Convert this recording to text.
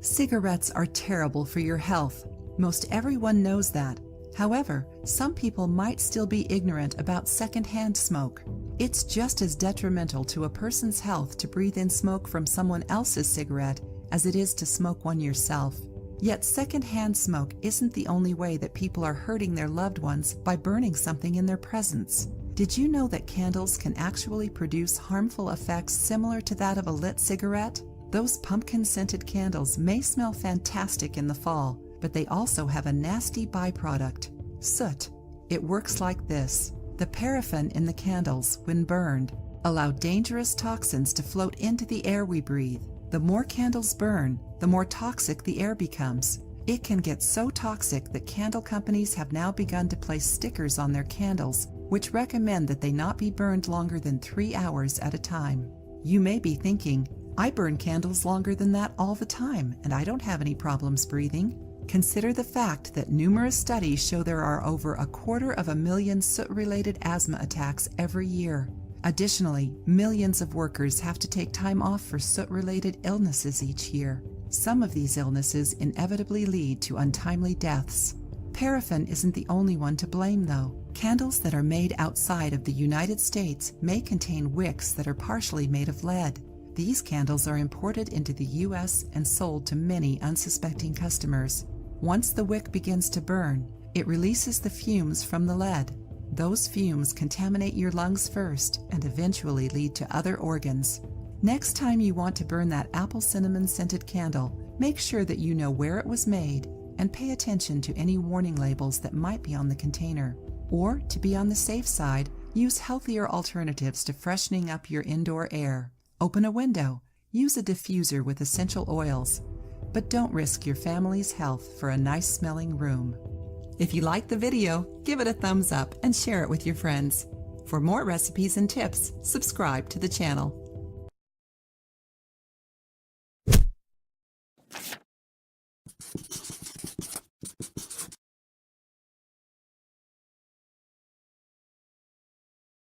Cigarettes are terrible for your health. Most everyone knows that. However, some people might still be ignorant about secondhand smoke. It's just as detrimental to a person's health to breathe in smoke from someone else's cigarette as it is to smoke one yourself. Yet secondhand smoke isn't the only way that people are hurting their loved ones by burning something in their presence. Did you know that candles can actually produce harmful effects similar to that of a lit cigarette? Those pumpkin-scented candles may smell fantastic in the fall, but they also have a nasty byproduct, soot. It works like this. The paraffin in the candles, when burned, allow dangerous toxins to float into the air we breathe. The more candles burn, the more toxic the air becomes. It can get so toxic that candle companies have now begun to place stickers on their candles, which recommend that they not be burned longer than 3 hours at a time. You may be thinking, I burn candles longer than that all the time, and I don't have any problems breathing. Consider the fact that numerous studies show there are over 250,000 soot-related asthma attacks every year. Additionally, millions of workers have to take time off for soot-related illnesses each year. Some of these illnesses inevitably lead to untimely deaths. Paraffin isn't the only one to blame, though. Candles that are made outside of the United States may contain wicks that are partially made of lead. These candles are imported into the U.S. and sold to many unsuspecting customers. Once the wick begins to burn, it releases the fumes from the lead. Those fumes contaminate your lungs first and eventually lead to other organs. Next time you want to burn that apple cinnamon scented candle, make sure that you know where it was made and pay attention to any warning labels that might be on the container. Or, to be on the safe side, use healthier alternatives to freshening up your indoor air. Open a window, use a diffuser with essential oils, but don't risk your family's health for a nice-smelling room. If you liked the video, give it a thumbs up and share it with your friends. For more recipes and tips, subscribe to the channel.